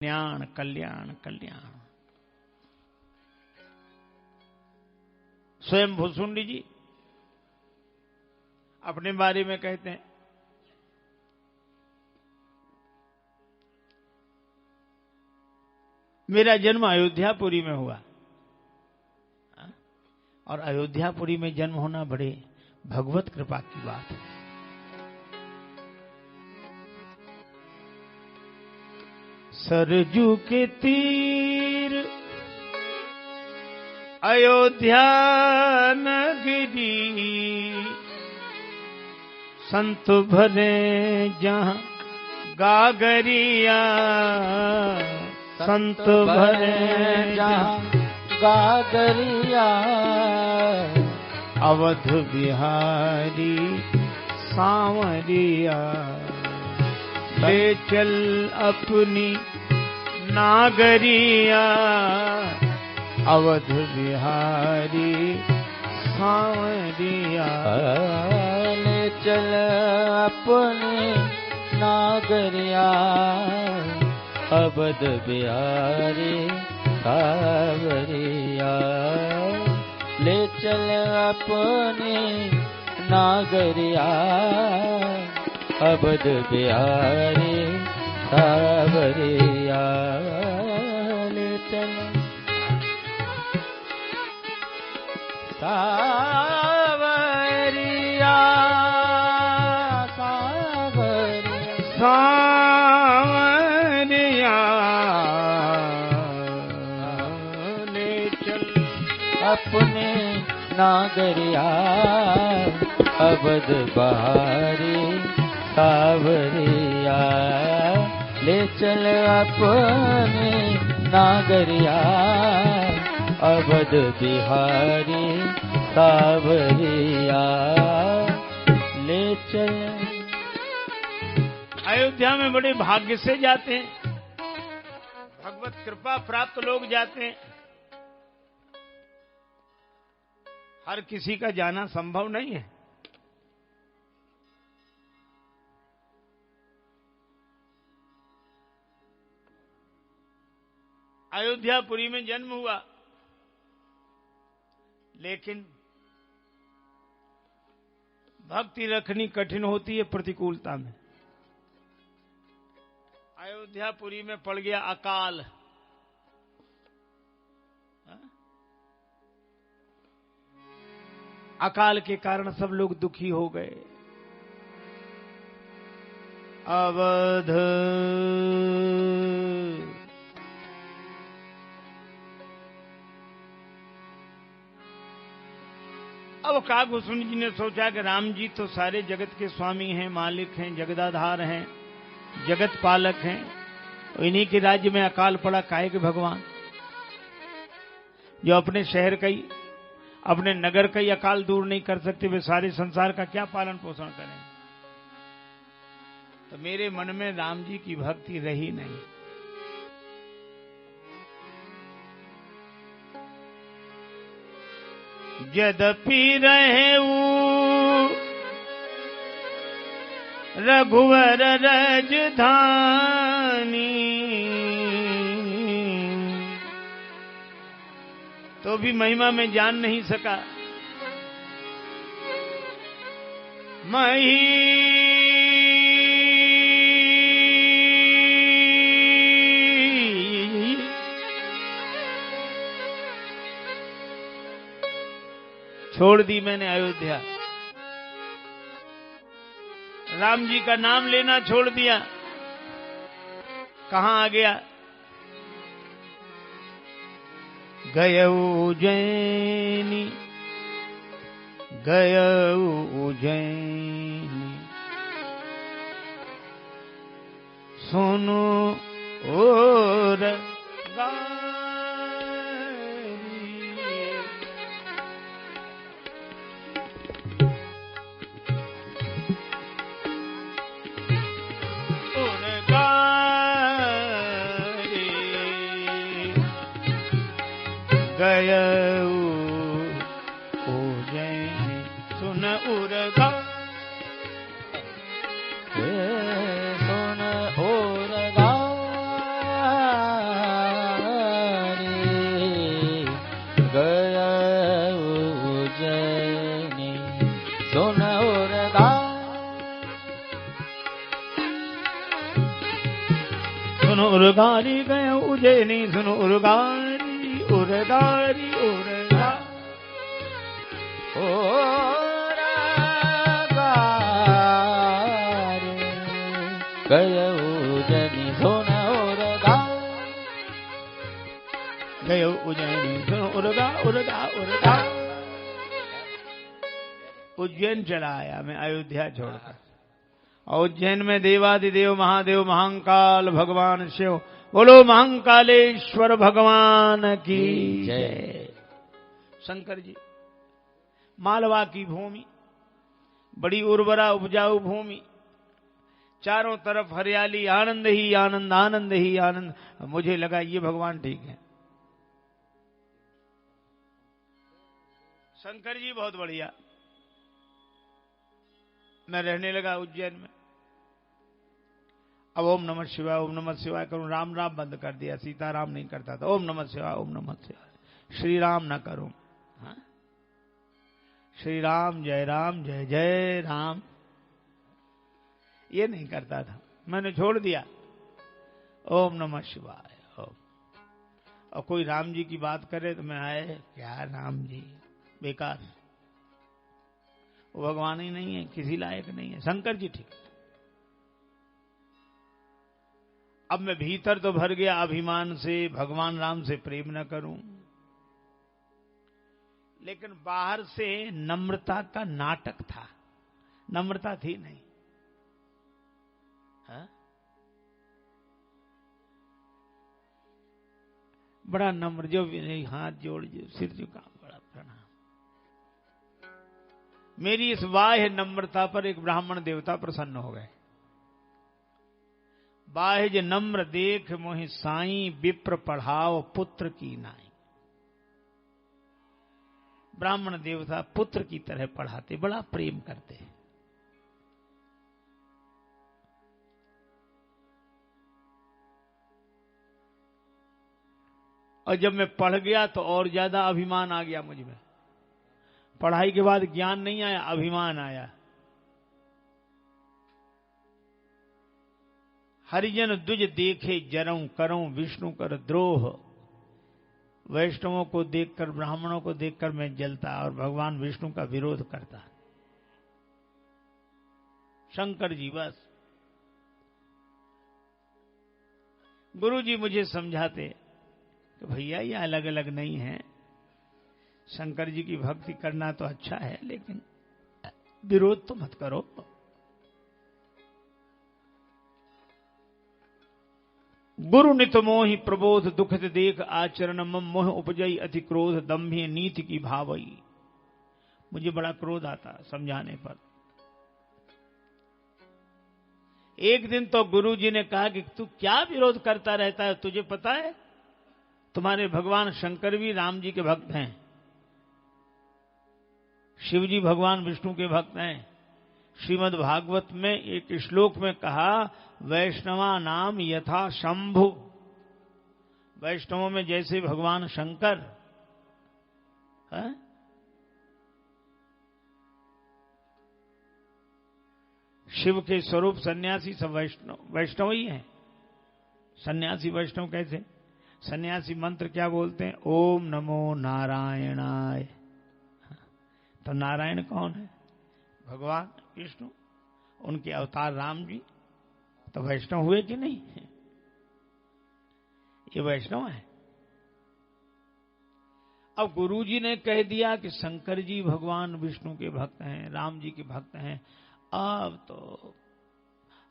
कल्याण कल्याण कल्याण। स्वयं भुसुंडी जी अपने बारे में कहते हैं, मेरा जन्म अयोध्यापुरी में हुआ और अयोध्यापुरी में जन्म होना बड़े भगवत कृपा की बात है। सरजू के तीर अयोध्या नगरी, संत भरे जहां गागरिया, संत भरे जहां गागरिया। अवध बिहारी सांवरिया, ले चल अपनी नागरिया। अवध बिहारी सांवरिया, ले चल अपनी नागरिया। अवध बिहारी सांवरिया, ले चल अपनी नागरिया। अवध बिहारी सांवरिया, ले चल सांवरिया सांवरिया सांवरिया, ले चल अपने नागरिया। अवध बिहारी सांवरिया, ले चल अपने नागरिया। अवध बिहारी सांवरिया, ले चल। अयोध्या में बड़े भाग्य से जाते हैं, भगवत कृपा प्राप्त लोग जाते हैं। हर किसी का जाना संभव नहीं है। अयोध्यापुरी में जन्म हुआ, लेकिन भक्ति रखनी कठिन होती है प्रतिकूलता में। अयोध्यापुरी में पड़ गया अकाल। अकाल के कारण सब लोग दुखी हो गए। अवध अब कागभूषण जी ने सोचा कि राम जी तो सारे जगत के स्वामी हैं, मालिक हैं, जगदाधार हैं, जगत पालक हैं, तो इन्हीं के राज्य में अकाल पड़ा काहे के भगवान, जो अपने शहर का ही, अपने नगर का ही अकाल दूर नहीं कर सकते, वे सारे संसार का क्या पालन पोषण करें। तो मेरे मन में राम जी की भक्ति रही नहीं। यद्यपि रहेऊ रघुवर राजधानी, तो भी महिमा में जान नहीं सका। मही छोड़ दी मैंने अयोध्या, राम जी का नाम लेना छोड़ दिया। कहां आ गया? गए उज्जैनी, गए उज्जैनी, सुनो और गय उज्जैन सुन उरगा, सुन उरगा, उर्गारी गए उज्जैनी सुनो उर्गारी उर्गारी उर्गा गय उज्जैनी सुनो उर्गा गए उज्जैनी सुनो उर्गा उर्गा उर्गा। उज्जैन चला आया मैं अयोध्या छोड़कर। उज्जैन में देवादिदेव महादेव महाकाल भगवान शिव, बोलो महाकालेश्वर भगवान की जय। शंकर जी, मालवा की भूमि बड़ी उर्वरा उपजाऊ भूमि, चारों तरफ हरियाली, आनंद ही आनंद, आनंद ही आनंद। मुझे लगा ये भगवान ठीक है। शंकर जी बहुत बढ़िया। मैं रहने लगा उज्जैन में। अब ओम नमः शिवाय ओम नमः शिवाय करूं, राम राम बंद कर दिया, सीताराम नहीं करता था। ओम नमः शिवाय ओम नमः शिवाय, श्री राम ना करूं। हाँ? श्री राम जय जय राम ये नहीं करता था, मैंने छोड़ दिया। ओम नमः शिवाय ओम। और कोई राम जी की बात करे तो मैं आए क्या राम जी, बेकार, वो भगवान ही नहीं है, किसी लायक नहीं है। शंकर जी ठीक। अब मैं भीतर तो भर गया अभिमान से, भगवान राम से प्रेम न करूं, लेकिन बाहर से नम्रता का नाटक था, नम्रता थी नहीं। हा? बड़ा नम्र, जो हाथ जोड़ सिर झुका, बड़ा प्रणाम। मेरी इस बाह्य नम्रता पर एक ब्राह्मण देवता प्रसन्न हो गए। बाह्य नम्र देख मोहि साई, विप्र पढ़ाओ पुत्र की नाई। ब्राह्मण देवता पुत्र की तरह पढ़ाते, बड़ा प्रेम करते। और जब मैं पढ़ गया तो और ज्यादा अभिमान आ गया मुझ में। पढ़ाई के बाद ज्ञान नहीं आया, अभिमान आया। हरिजन दुज देखे जरऊं, करऊं विष्णु कर द्रोह। वैष्णवों को देखकर, ब्राह्मणों को देखकर मैं जलता और भगवान विष्णु का विरोध करता। शंकर जी बस गुरु जी मुझे समझाते कि भैया ये अलग अलग नहीं है, शंकर जी की भक्ति करना तो अच्छा है, लेकिन विरोध तो मत करो। गुरु नित मोहि प्रबोध दुखित देख आचरण, मम मोह उपजई अति क्रोध, दम्भ्य नीति की भावई। मुझे बड़ा क्रोध आता समझाने पर। एक दिन तो गुरु जी ने कहा कि तू क्या विरोध करता रहता है, तुझे पता है तुम्हारे भगवान शंकर भी राम जी के भक्त हैं, शिव जी भगवान विष्णु के भक्त हैं। श्रीमद् भागवत में एक श्लोक में कहा, वैष्णवा नाम यथा शंभु। वैष्णवों में जैसे भगवान शंकर है, शिव के स्वरूप सन्यासी सब वैष्णव ही हैं। सन्यासी वैष्णव कैसे? सन्यासी मंत्र क्या बोलते हैं? ओम नमो नारायणाय। तो नारायण कौन है? भगवान विष्णु, उनके अवतार राम जी। तो वैष्णव हुए कि नहीं? ये वैष्णव है। अब गुरु जी ने कह दिया कि शंकर जी भगवान विष्णु के भक्त हैं, राम जी के भक्त हैं। अब तो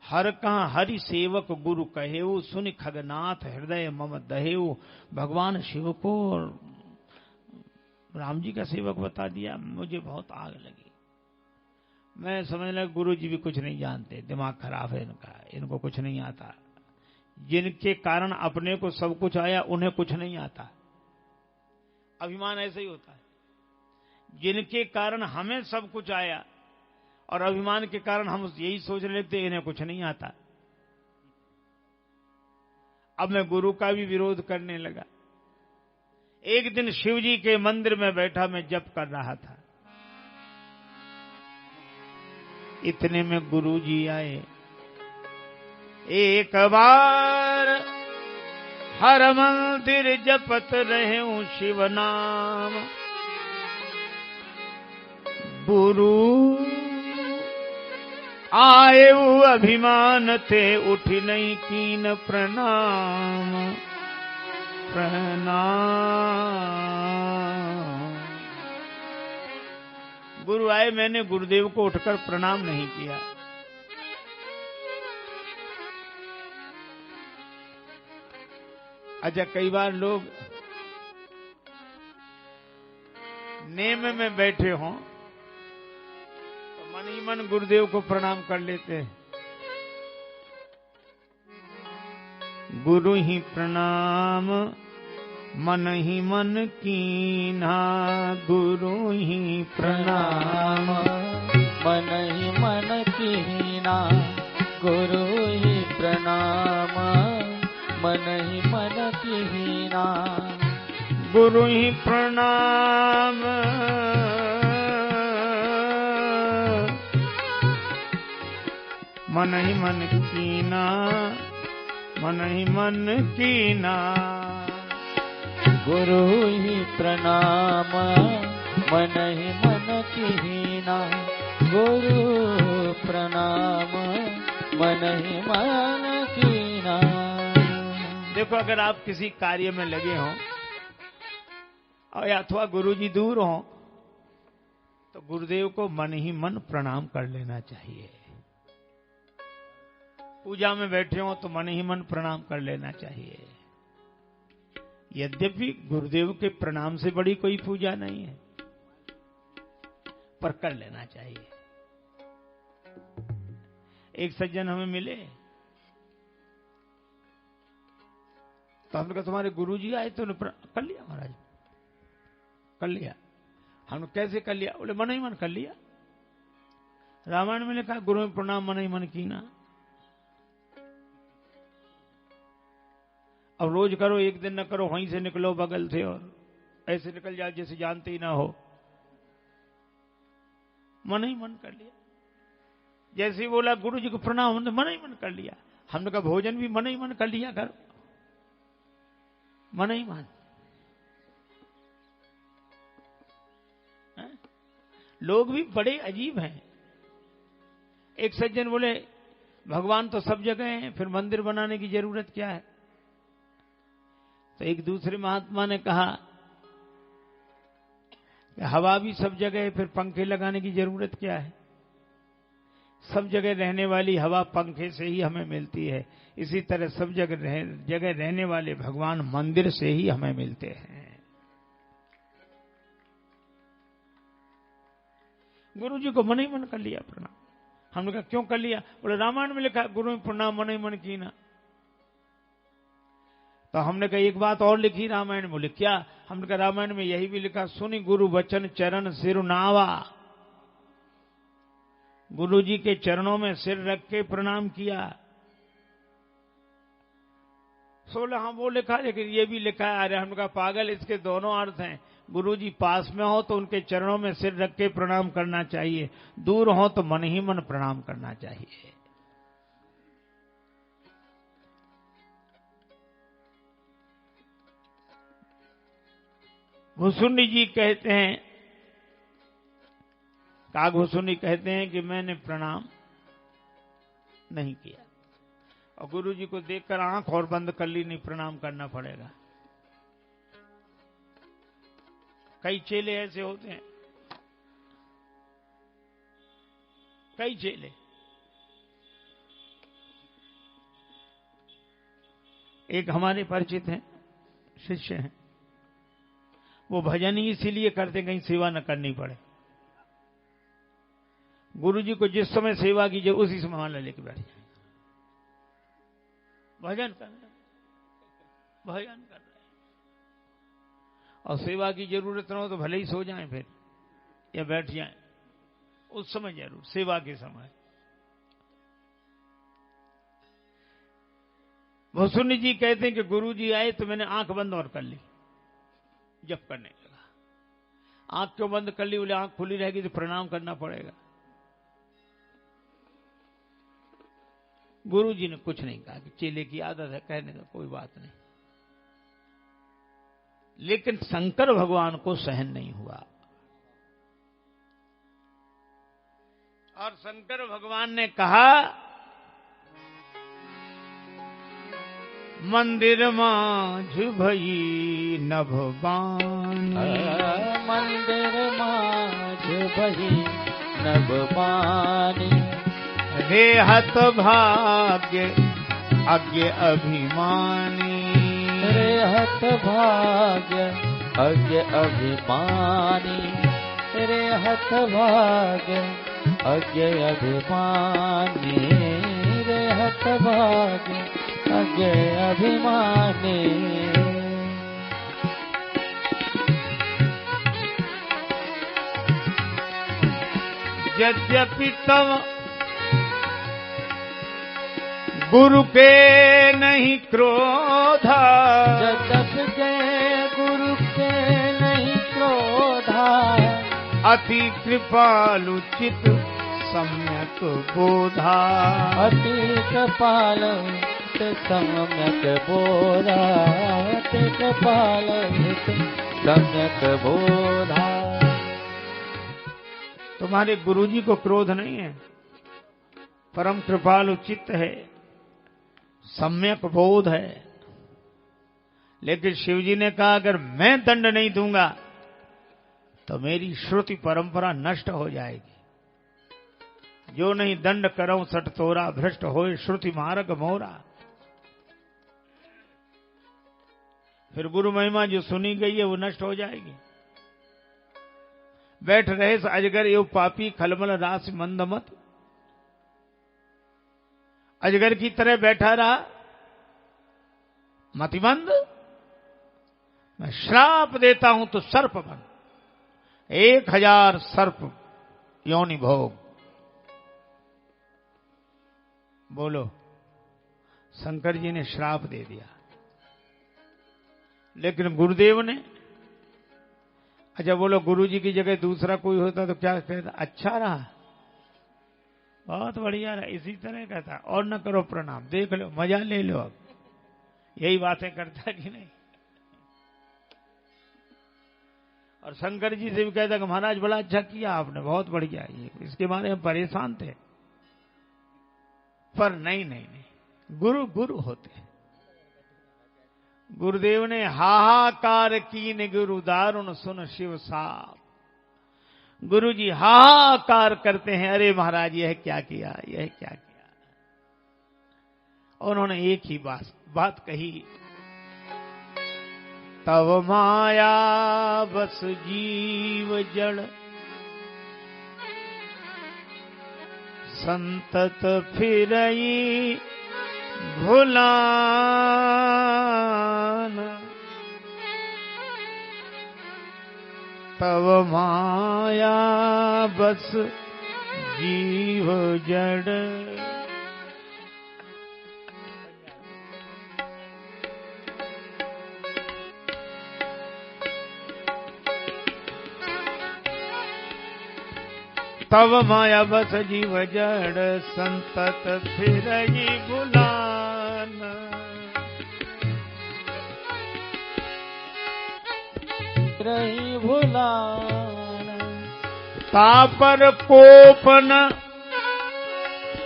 हर कहां हरि सेवक गुरु कहेऊ, सुनि खगनाथ हृदय मम दहेऊ। भगवान शिव को राम जी का सेवक बता दिया, मुझे बहुत आग लगी। मैं समझ लगा गुरु जी भी कुछ नहीं जानते, दिमाग खराब है इनका, इनको कुछ नहीं आता। जिनके कारण अपने को सब कुछ आया उन्हें कुछ नहीं आता। अभिमान ऐसे ही होता है, जिनके कारण हमें सब कुछ आया और अभिमान के कारण हम यही सोचने लगते इन्हें कुछ नहीं आता। अब मैं गुरु का भी विरोध करने लगा। एक दिन शिव जी के मंदिर में बैठा मैं जप कर रहा था, इतने में गुरु जी आए। एक बार हर मंदिर जपत रहूं शिव नाम। गुरु आए अभिमान थे उठ नहीं कीन प्रणाम प्रणाम। गुरु आए, मैंने गुरुदेव को उठकर प्रणाम नहीं किया। अच्छा, कई बार लोग नेम में बैठे हों तो मन ही मन गुरुदेव को प्रणाम कर लेते हैं। गुरु ही प्रणाम मन ही मन कीन्हा, गुरु ही प्रणाम मन ही मन कीन्हा, गुरु ही प्रणाम मन ही मन कीन्हा। गुरु ही प्रणाम मन ही मन कीना, मन ही मन कीना। गुरु ही प्रणाम मन ही मन कीना, गुरु प्रणाम मन ही मन कीना। देखो, अगर आप किसी कार्य में लगे हों और अथवा गुरुजी दूर हों तो गुरुदेव को मन ही मन प्रणाम कर लेना चाहिए। पूजा में बैठे हो तो मन ही मन प्रणाम कर लेना चाहिए। यद्यपि गुरुदेव के प्रणाम से बड़ी कोई पूजा नहीं है, पर कर लेना चाहिए। एक सज्जन हमें मिले तो हमने कहा तुम्हारे गुरुजी आए तो कर लिया महाराज, कर लिया। हमने कैसे कर लिया? बोले मन ही मन कर लिया। रामायण में लिखा गुरु में प्रणाम मन ही मन कीना। अब रोज करो, एक दिन न करो, वहीं से निकलो बगल से और ऐसे निकल जाओ जैसे जानते ही ना हो। मन ही मन कर लिया। जैसे ही बोला गुरु जी को प्रणाम, हमने मन ही मन कर लिया। हमने कहा भोजन भी मन ही मन कर लिया करो, मन ही मन। लोग भी बड़े अजीब हैं। एक सज्जन बोले भगवान तो सब जगह हैं, फिर मंदिर बनाने की जरूरत क्या है? तो एक दूसरे महात्मा ने कहा कि हवा भी सब जगह है, फिर पंखे लगाने की जरूरत क्या है? सब जगह रहने वाली हवा पंखे से ही हमें मिलती है। इसी तरह सब जगह रहने वाले भगवान मंदिर से ही हमें मिलते हैं। गुरु जी को मन ही मन कर लिया प्रणाम। हमने कहा क्यों कर लिया? बोले रामायण में लिखा गुरु में प्रणाम मन ही मन कीना। तो हमने कहा एक बात और लिखी रामायण में। बोले क्या? हमने कहा रामायण में यही भी लिखा सुनी गुरु वचन चरण सिर नावा। गुरु जी के चरणों में सिर रख के प्रणाम किया। 16 हाँ वो लिखा, लेकिन ये भी लिखा है। अरे हमने कहा पागल, इसके दोनों अर्थ हैं। गुरु जी पास में हो तो उनके चरणों में सिर रख के प्रणाम करना चाहिए, दूर हो तो मन ही मन प्रणाम करना चाहिए। भुसुंडी जी कहते हैं, काग भुसुंडी कहते हैं कि मैंने प्रणाम नहीं किया और गुरु जी को देखकर आंख और बंद कर ली, नहीं प्रणाम करना पड़ेगा। कई चेले ऐसे होते हैं, कई चेले। एक हमारे परिचित हैं, शिष्य हैं, वो भजन ही इसीलिए करते कहीं सेवा न करनी पड़े। गुरु जी को जिस समय सेवा कीजिए उसी समय माला लेके बैठ जाए, भजन कर रहे, भजन कर रहे, और सेवा की जरूरत न हो तो भले ही सो जाएं फिर या बैठ जाएं, उस समय जरूर सेवा के समय। भुसुंडी जी कहते हैं कि गुरु जी आए तो मैंने आंख बंद और कर ली, जप करने लगा। आंख क्यों बंद कर ली? बोले आंख खुली रहेगी तो प्रणाम करना पड़ेगा। गुरु जी ने कुछ नहीं कहा कि चेले की आदत है कहने का, कोई बात नहीं। लेकिन शंकर भगवान को सहन नहीं हुआ और शंकर भगवान ने कहा, मंदिर माझ भई नभ बानी, मंदिर माझ भई नभ बानी, रेहत भाग्य अज्ञ अभिमानी, रेहत भाग्य अज्ञ अभिमानी, रेहत भाग्य अज्ञ अभिमानी, रेहत भाग्य अज्ञ अभिमानी। यद्यपि तव गुरु के नहीं क्रोधा, यद्यपि के गुरु के नहीं क्रोधा, अति कृपालु चित सम्यक बोधा, अति कृपालु चित सम्यक बोधा, अति कृपालु चित सम्यक बोधा। तुम्हारे गुरुजी को क्रोध नहीं है, परम कृपालु चित्त है, सम्यक बोध है। लेकिन शिवजी ने कहा, अगर मैं दंड नहीं दूंगा तो मेरी श्रुति परंपरा नष्ट हो जाएगी। जो नहीं दंड करऊं सट तोरा, भ्रष्ट होए श्रुति मार्ग मोरा। फिर गुरु महिमा जो सुनी गई है वो नष्ट हो जाएगी। बैठ रहे अजगर एवं पापी खलमल रास मंदमत, अजगर की तरह बैठा रहा मतिमंद। मैं श्राप देता हूं तो सर्प बन, 1000 सर्प योनि भोग। बोलो, शंकर जी ने श्राप दे दिया, लेकिन गुरुदेव ने, अच्छा बोलो, गुरु जी की जगह दूसरा कोई होता तो क्या कहता? अच्छा रहा, बहुत बढ़िया रहा, इसी तरह कहता, और न करो प्रणाम, देख लो, मजा ले लो। अब यही बातें करता कि नहीं? और शंकर जी से भी कहता कि महाराज बड़ा अच्छा किया आपने, बहुत बढ़िया, ये इसके बारे में परेशान थे। पर नहीं नहीं नहीं, गुरु गुरु होते। गुरुदेव ने हाहाकार कीन गुरु दारुण सुन शिव साप। गुरु जी हाहाकार करते हैं, अरे महाराज यह क्या किया, यह क्या किया। उन्होंने एक ही बात कही, तव माया बस जीव जड़, संतत फिरई भुलान। तव माया बस जीव जड़। तव माया बस जीव जड़, संतत फिरई भुलान। रही भुलान। तापर कोपन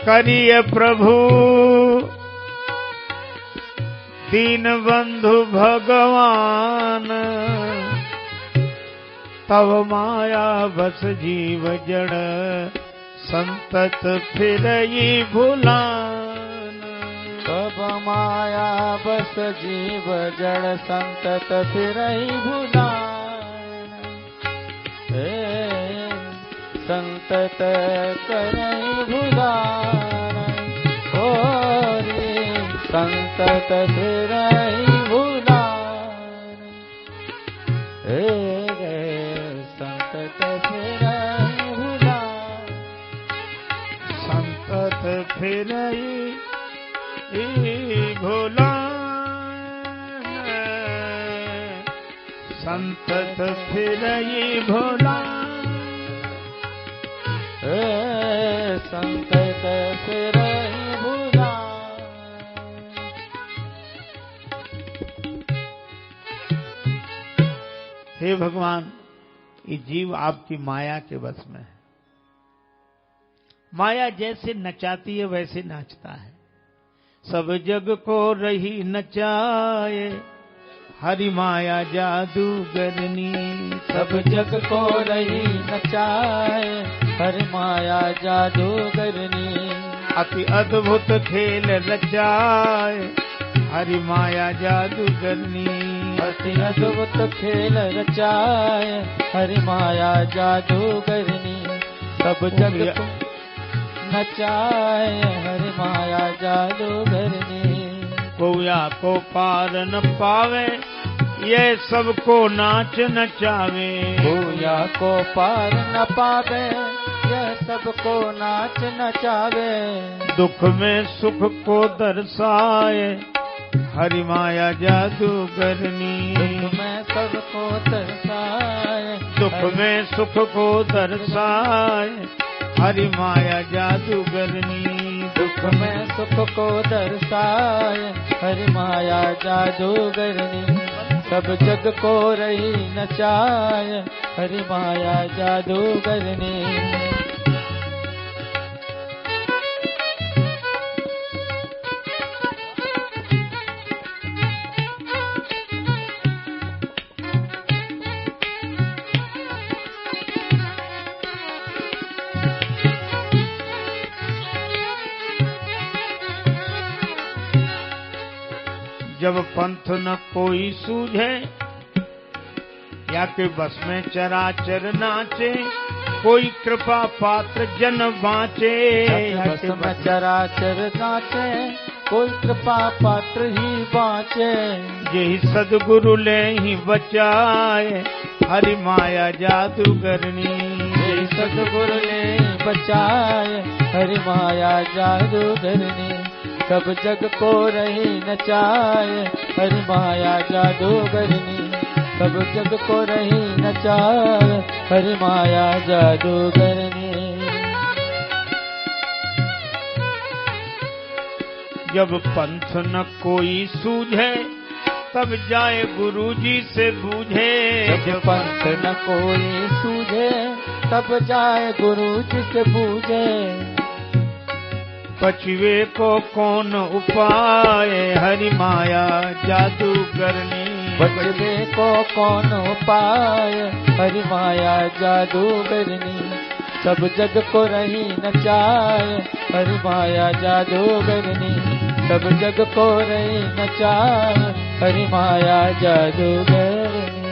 करिय प्रभु, दीन बंधु भगवान। तव माया बस जीव जड़, संतत फिरई भुलान। तव माया बस जीव जड़, संतत फिरई भुलान। संतत करई भुलान। ओ रे संतत फिरई भुलान। संतत फिरई भुलान। संतत फिरई भुलान। संतत फिरई भुलान। संतत फिरई भुलान। हे भगवान, ये जीव आपकी माया के बस में है। माया जैसे नचाती है वैसे नाचता है। सब जग को रही नचाए, हरि माया जादूगरनी। सब जग को रही नचाए, हरि माया जादूगरनी। अति अद्भुत खेल रचाए, हरि माया जादूगरनी। अति अद्भुत खेल रचाए, हरि माया जादूगरनी। सब जग को नचाए, हरि माया जादूगरनी। कोया को पार न पावे, ये सबको नाच नचावे। कोया को पार न पावे, यह सबको नाच नचावे। दुख में सुख को दर्शाए, हरि माया जादूगरनी। दुख में सबको दर्शाए, दुख में सुख को दर्शाए, हरि माया जादूगरनी। दुख में सुख को दर्शाए, हरि माया जादूगरनी। सब जग को रही नचाए, हरि माया जादूगरनी। जब पंथ न कोई सूझे, या के बस में चराचर नाचे, कोई कृपा पात्र जन बाँचे। बस में चराचर नाचे, कोई कृपा पात्र ही बाँचे। यही सदगुरु ले ही बचाए, हरि माया जादूगरनी। यही सदगुरु ले बचाए, हरि माया जादूगरनी। सब जग को रही नचाए, हरि माया जादूगरनी। सब जग को रही नचाए, हरि माया जादूगरनी। जब पंथ न कोई सूझे, तब जाए गुरु जी से बूझे। जब पंथ न कोई सूझे, तब जाए गुरु जी से बूझे। पछुए को कौन उपाय, हरि माया जादूगरनी। पछुए को कौन उपाय, हरि माया जादूगरनी। सब जग को रही नचाए, हरि माया जादूगरनी। सब जग को रही नचाए, हरि माया जादूगरनी।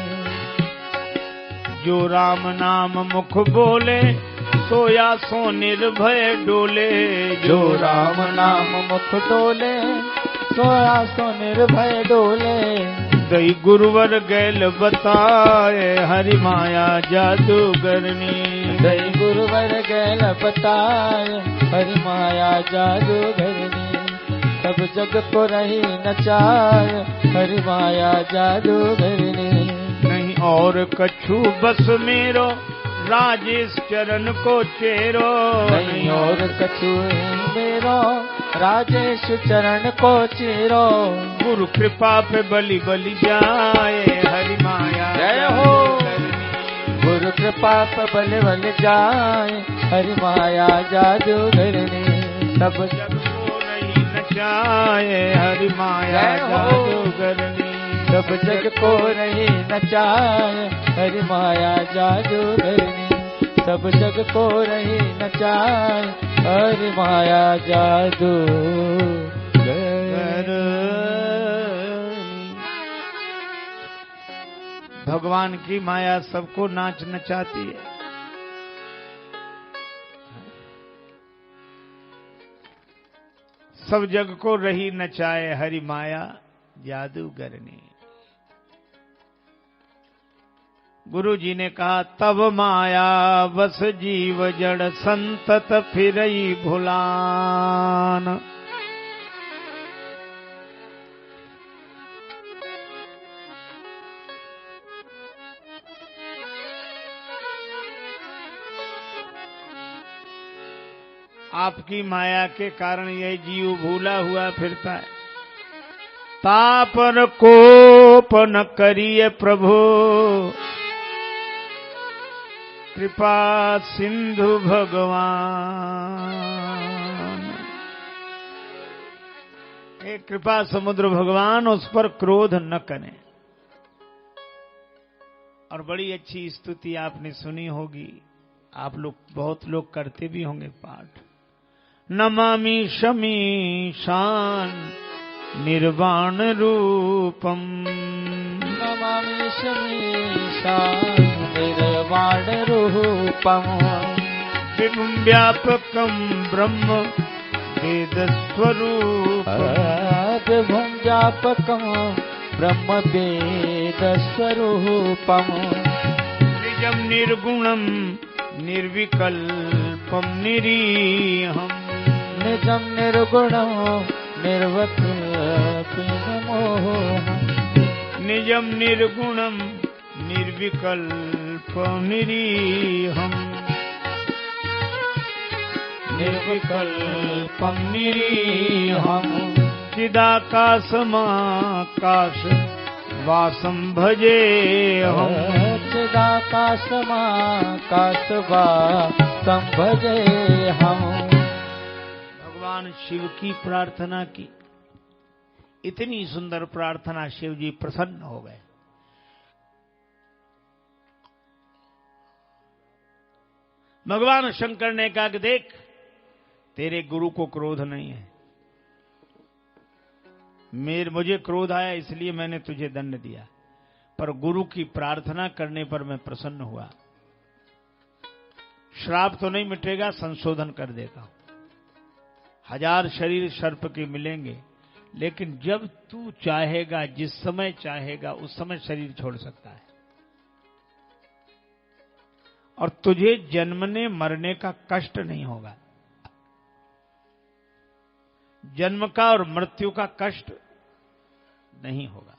जो राम नाम मुख बोले, सोया सो निर्भय डोले। जो राम नाम मुख डोले, सोया सो निर्भय डोले। दई गुरुवर गैल बताए, हरि माया जादूगरनी। दई गुरुवर गैल बताए, हरि माया जादूगरनी। सब जग को रही नचाए, हरि माया जादूगरनी। नहीं और कछु बस मेरो, राजेश चरण को चेरो। नहीं और कछु मेरो, राजेश चरण को चेरो। गुरु कृपा पे बलि बलि जाए, हरि माया जय हो। गुरु कृपा पे बलि बलि जाए, हरि माया जादूगरनी। सब जग को नहीं नचाए, हरि माया जादूगरनी। सब जग को रही नचाए, हरि माया जादूगरनी। सब जग को रही नचाए, हरि माया जादूगरनी। भगवान की माया सबको नाच नचाती है। सब जग को रही नचाए, हरि माया जादूगरनी। गुरु जी ने कहा, तब माया बस जीव जड़ संतत फिरई भुलान। आपकी माया के कारण यह जीव भूला हुआ फिरता है। तापर कोप न करिए प्रभु, कृपा सिंधु भगवान, हे कृपा समुद्र भगवान, उस पर क्रोध न करें। और बड़ी अच्छी स्तुति आपने सुनी होगी, आप लोग बहुत लोग करते भी होंगे पाठ। नमामि शमीशान निर्वाण रूपम, नमामि शमीशान निर्वाण रूपम, विभुं व्यापकं ब्रह्म वेद स्वरूपम, विभुं व्यापकं ब्रह्म वेद स्वरूपम, निजं निर्गुणं निर्विकल्पं निरीहम्, निजं निर्गुणं निर्विकल्पमोहम्, निजं निर्गुणं निर्विकल्पं निरीहम्, निर्विकल्पं निरीहम्, चिदाकाशमाकाश वासं भजेऽहम्, चिदाकाशमाकाश वासं भजेऽहम्। भगवान शिव की प्रार्थना की, इतनी सुंदर प्रार्थना, शिव जी प्रसन्न हो गए। भगवान शंकर ने कहा कि देख, तेरे गुरु को क्रोध नहीं है, मुझे क्रोध आया इसलिए मैंने तुझे दंड दिया, पर गुरु की प्रार्थना करने पर मैं प्रसन्न हुआ। श्राप तो नहीं मिटेगा, संशोधन कर देगा। 1000 शरीर सर्प के मिलेंगे, लेकिन जब तू चाहेगा, जिस समय चाहेगा, उस समय शरीर छोड़ सकता है। और तुझे जन्मने मरने का कष्ट नहीं होगा। जन्म का और मृत्यु का कष्ट नहीं होगा।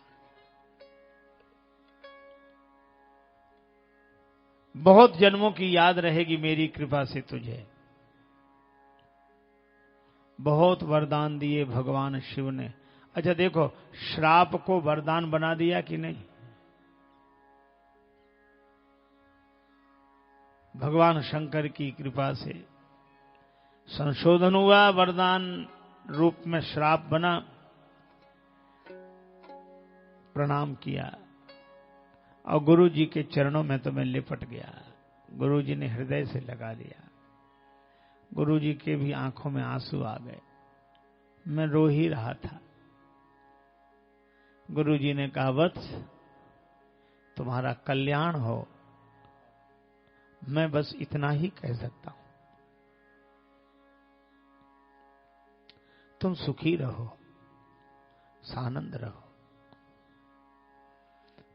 बहुत जन्मों की याद रहेगी मेरी कृपा से तुझे। बहुत वरदान दिए भगवान शिव ने। अच्छा देखो, श्राप को वरदान बना दिया कि नहीं? भगवान शंकर की कृपा से संशोधन हुआ, वरदान रूप में श्राप बना। प्रणाम किया और गुरु जी के चरणों में तो मैं लिपट गया। गुरु जी ने हृदय से लगा लिया। गुरु जी के भी आंखों में आंसू आ गए। मैं रो ही रहा था। गुरु जी ने कहा, वत्स तुम्हारा कल्याण हो, मैं बस इतना ही कह सकता हूं। तुम सुखी रहो, सानंद रहो।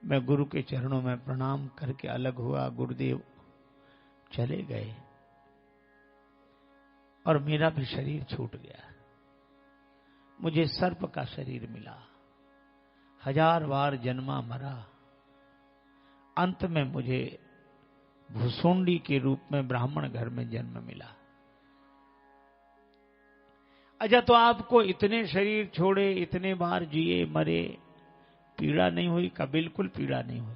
मैं गुरु के चरणों में प्रणाम करके अलग हुआ। गुरुदेव चले गए और मेरा भी शरीर छूट गया। मुझे सर्प का शरीर मिला। 1000 बार जन्मा मरा। अंत में मुझे भुसुंडी के रूप में ब्राह्मण घर में जन्म मिला। अच्छा, तो आपको इतने शरीर छोड़े, इतने बार जिए मरे, पीड़ा नहीं हुई? का बिल्कुल पीड़ा नहीं हुई।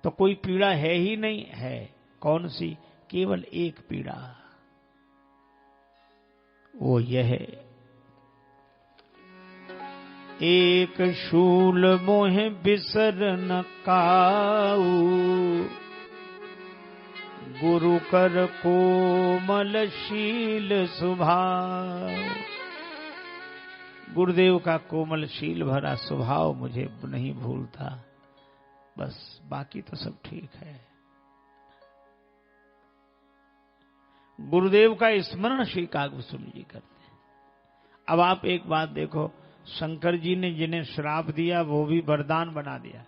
तो कोई पीड़ा है ही नहीं है। कौन सी? केवल एक पीड़ा, वो यह है, एक शूल मोह बिसर न काऊ, गुरु कर कोमल शील स्वभाव। गुरुदेव का कोमलशील भरा स्वभाव मुझे नहीं भूलता। बस बाकी तो सब ठीक है। गुरुदेव का स्मरण श्री कागभूषण जी करते हैं। अब आप एक बात देखो, शंकर जी ने जिन्हें श्राप दिया वो भी वरदान बना दिया।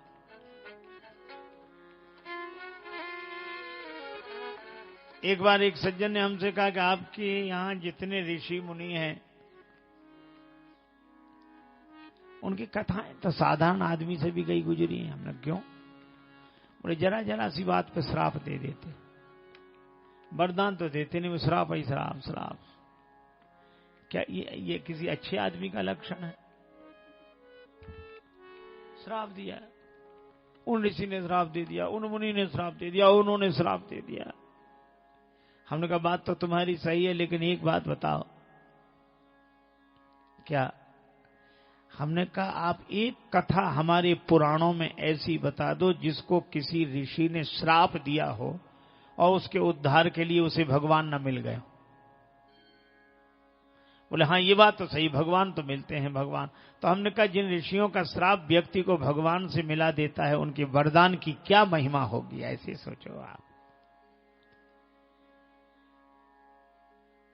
एक बार एक सज्जन ने हमसे कहा कि आपके यहां जितने ऋषि मुनि हैं, उनकी कथाएं तो साधारण आदमी से भी गई गुजरी हैं। हमने क्यों? बोले जरा जरा सी बात पे श्राप दे देते। वरदान तो देते नहीं, वो श्राप ही श्राप श्राप। क्या ये किसी अच्छे आदमी का लक्षण है? श्राप दिया, उन ऋषि ने श्राप दे दिया, उन मुनि ने श्राप दे दिया, उन्होंने श्राप दे दिया। हमने कहा बात तो तुम्हारी सही है, लेकिन एक बात बताओ। क्या? हमने कहा आप एक कथा हमारे पुराणों में ऐसी बता दो जिसको किसी ऋषि ने श्राप दिया हो और उसके उद्धार के लिए उसे भगवान न मिल गए। बोले हाँ ये बात तो सही, भगवान तो मिलते हैं भगवान। तो हमने कहा जिन ऋषियों का श्राप व्यक्ति को भगवान से मिला देता है, उनके वरदान की क्या महिमा होगी, ऐसे सोचो आप।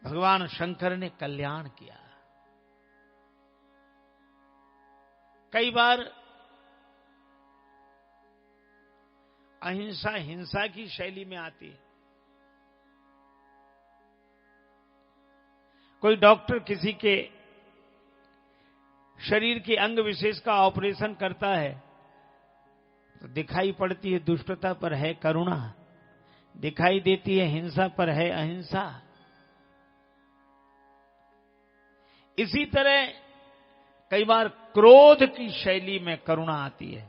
भगवान शंकर ने कल्याण किया। कई बार अहिंसा हिंसा की शैली में आती है। कोई डॉक्टर किसी के शरीर के अंग विशेष का ऑपरेशन करता है तो दिखाई पड़ती है दुष्टता पर है करुणा, दिखाई देती है हिंसा पर है अहिंसा। इसी तरह कई बार क्रोध की शैली में करुणा आती है।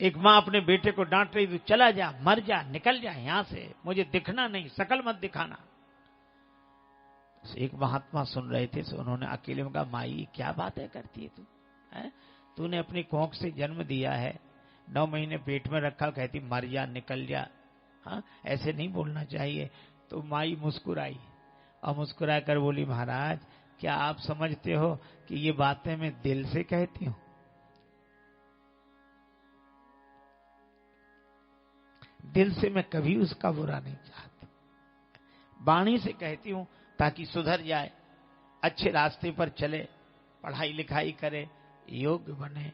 एक मां अपने बेटे को डांट रही, तो चला जा, मर जा, निकल जा यहां से, मुझे दिखना नहीं, शकल मत दिखाना। एक महात्मा सुन रहे थे, तो उन्होंने अकेले में कहा, माई क्या बातें करती है तू, तूने अपनी कोख से जन्म दिया है, 9 महीने पेट में रखा, कहती मर जा, निकल जा, हाँ ऐसे नहीं बोलना चाहिए। तो माई मुस्कुराई और मुस्कुरा कर बोली, महाराज क्या आप समझते हो कि ये बातें मैं दिल से कहती हूं? दिल से मैं कभी उसका बुरा नहीं चाहती, वाणी से कहती हूं ताकि सुधर जाए, अच्छे रास्ते पर चले, पढ़ाई लिखाई करे, योग्य बने।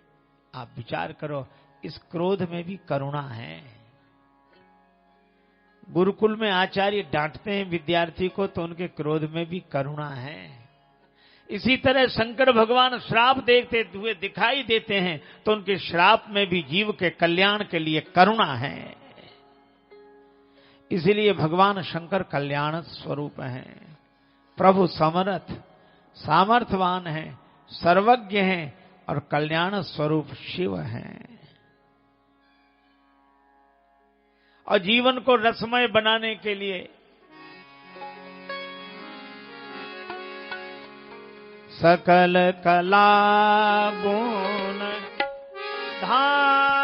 आप विचार करो, इस क्रोध में भी करुणा है। गुरुकुल में आचार्य डांटते हैं विद्यार्थी को तो उनके क्रोध में भी करुणा है। इसी तरह शंकर भगवान श्राप देते हुए दिखाई देते हैं तो उनके श्राप में भी जीव के कल्याण के लिए करुणा है। इसलिए भगवान शंकर कल्याण स्वरूप हैं। प्रभु समर्थ सामर्थ्यवान हैं, सर्वज्ञ हैं और कल्याण स्वरूप शिव हैं। और जीवन को रसमय बनाने के लिए सकल कला गुण धाम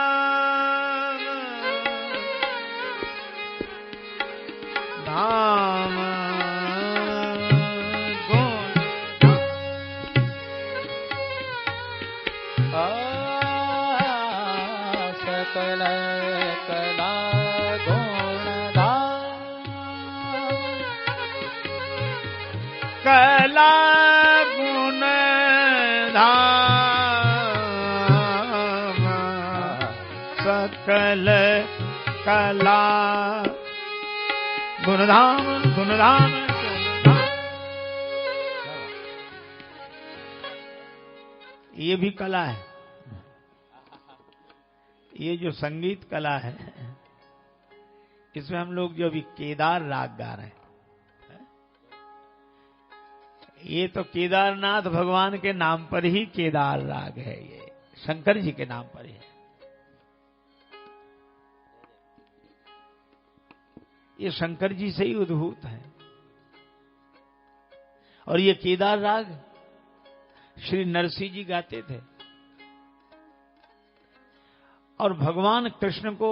धाम गुण सकल कला गुण धाम कला गुण धाम सकल कला गुणधाम गुणधाम। ये भी कला है, ये जो संगीत कला है, इसमें हम लोग जो अभी केदार राग गा रहे हैं, ये तो केदारनाथ भगवान के नाम पर ही केदार राग है, ये शंकर जी के नाम पर ही है। ये शंकर जी से ही उद्भूत है। और ये केदार राग श्री नरसिंह जी गाते थे और भगवान कृष्ण को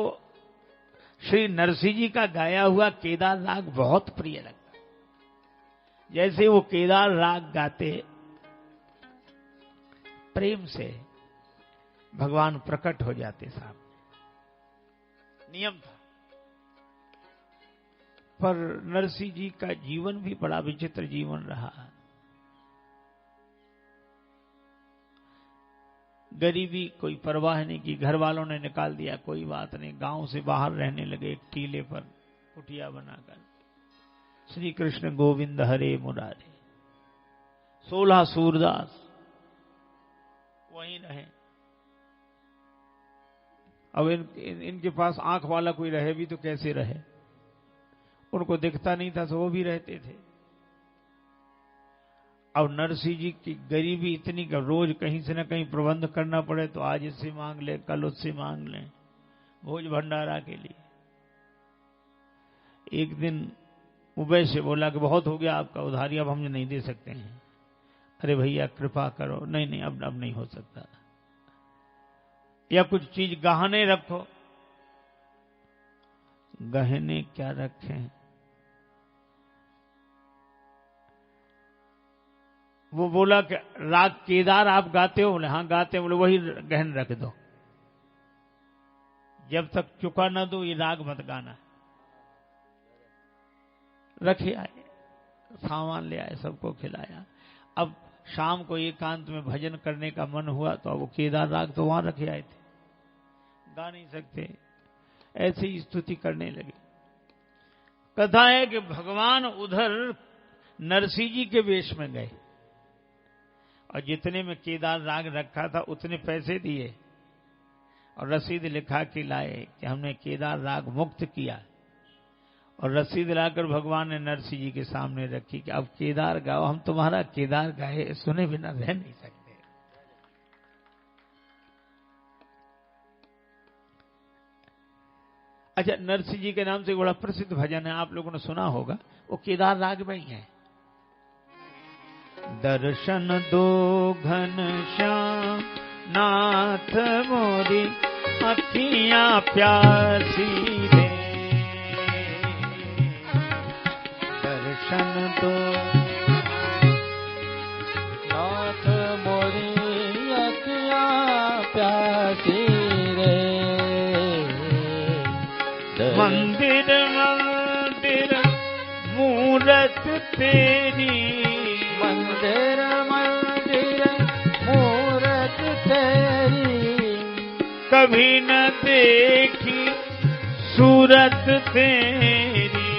श्री नरसिंह जी का गाया हुआ केदार राग बहुत प्रिय लगता। जैसे वो केदार राग गाते, प्रेम से भगवान प्रकट हो जाते सामने, नियम था। पर नरसिंह जी का जीवन भी बड़ा विचित्र जीवन रहा। गरीबी कोई परवाह नहीं की, घर वालों ने निकाल दिया, कोई बात नहीं, गांव से बाहर रहने लगे एक टीले पर कुटिया बनाकर। श्री कृष्ण गोविंद हरे मुरारे, 16 सूरदास वहीं रहे। अब इनके पास आंख वाला कोई रहे भी तो कैसे रहे, उनको दिखता नहीं था तो वो भी रहते थे। अब नरसिंह जी की गरीबी इतनी कि रोज कहीं से न कहीं प्रबंध करना पड़े, तो आज इससे मांग ले, कल उससे मांग ले, भोज भंडारा के लिए। एक दिन उबय से बोला कि बहुत हो गया आपका उधारी, अब हम नहीं दे सकते हैं। अरे भैया कृपा करो, नहीं नहीं अब नहीं हो सकता। या कुछ चीज गहने रखो। गहने क्या रखें? वो बोला कि राग केदार आप गाते हो? बोले हाँ गाते हैं। बोले वही गहन रख दो, जब तक चुका ना दो ये राग मत गाना। रखे आए, सामान ले आए, सबको खिलाया। अब शाम को एकांत में भजन करने का मन हुआ तो अब वो केदार राग तो वहां रखे आए थे, गा नहीं सकते, ऐसे ही स्तुति करने लगे। कथा है कि भगवान उधर नरसिंह जी के वेश में गए और जितने में केदार राग रखा था उतने पैसे दिए और रसीद लिखा के लाए कि हमने केदार राग मुक्त किया। और रसीद लाकर भगवान ने नरसिंह जी के सामने रखी कि अब केदार गाओ, हम तुम्हारा केदार गाए सुने बिना रह नहीं सकते। अच्छा, नरसिंह जी के नाम से बड़ा प्रसिद्ध भजन है, आप लोगों ने सुना होगा, वो केदार राग में ही है। दर्शन दो घनश्याम नाथ मोरी अखियां प्यासी रे, दर्शन दो नाथ मोरी अखियां प्यासी रे। मंदिर मंदिर मूरत तेरी, मंदिर मंदिर मूरत तेरी, कभी न देखी सूरत तेरी,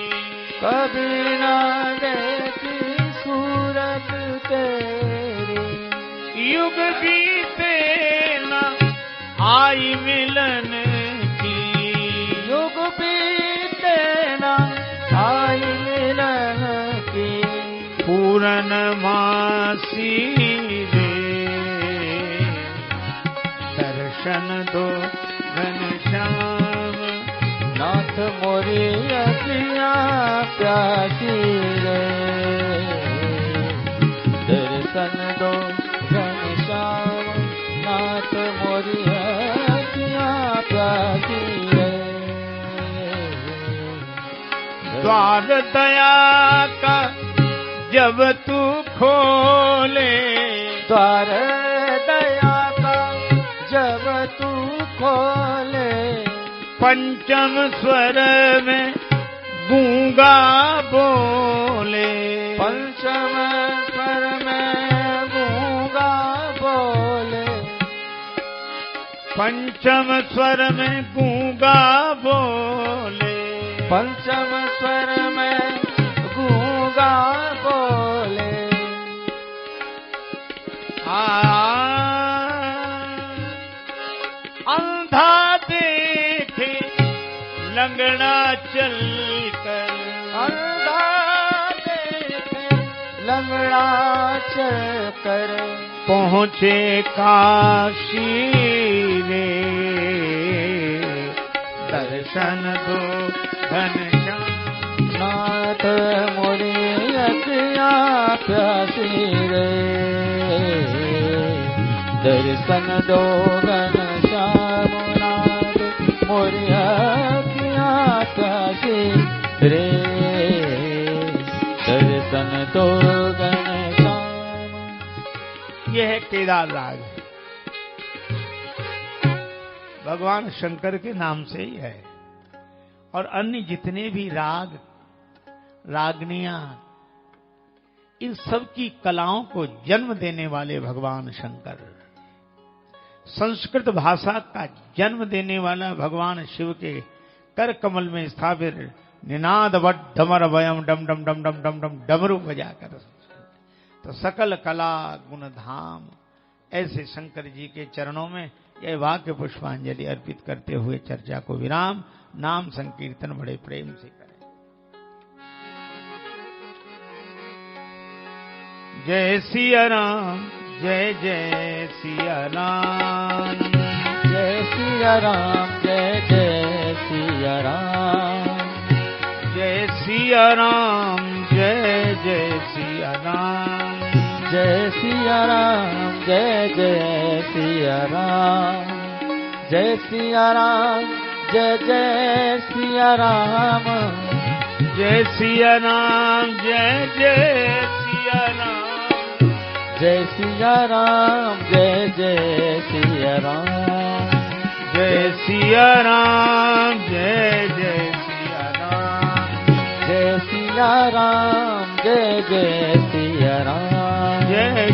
कभी न देखी सूरत तेरी। युग बीते न आई मिलन की, युग बीते न आई मिलन की, पूरन मासी रे, दर्शन दो घनश्याम नाथ मोरी अखियां प्यासी रे, दर्शन दो घनश्याम नाथ मोरी अखियां प्यासी रे। द्वार दया का जब तू खोले, द्वार दया का जब तू खोले, पंचम स्वर में गूंगा बोले, पंचम स्वर में गूंगा बोले, पंचम स्वर में गूंगा बोले, पंचम स्वर में गूंगा बोले। अंधा देखे लंगड़ा चल कर, अंधा देखे लंगड़ा चल कर, पहुँचे काशी रे, दर्शन दो घनश्याम नाथ मोरी अखियां प्यासी रे, दर्शन दो घनश्याम नाथ मोरी अखियां प्यासी रे, दर्शन दो घनश्याम। यह है केदार राग, भगवान शंकर के नाम से ही है। और अन्य जितने भी राग रागनियां, इन सब की कलाओं को जन्म देने वाले भगवान शंकर, संस्कृत भाषा का जन्म देने वाला भगवान शिव के कर कमल में स्थापित निनाद वट डमर वयम डम डम डम डम डम डम डमरू बजाकर, तो सकल कला गुण धाम ऐसे शंकर जी के चरणों में यह वाक्य पुष्पांजलि अर्पित करते हुए चर्चा को विराम। नाम संकीर्तन बड़े प्रेम से करें। जय सिया राम, जय जय सिया राम, जय सिया राम, जय जय सिया राम, जय सिया राम जय जय सिया राम जय सिया राम जय जय सिया राम जय सिया राम जय जय सिया राम जय सिया राम जय जय सिया राम जय सिया राम जय जय सिया राम जय सिया राम जय जय सिया राम जय सिया राम जय जय सिया राम जय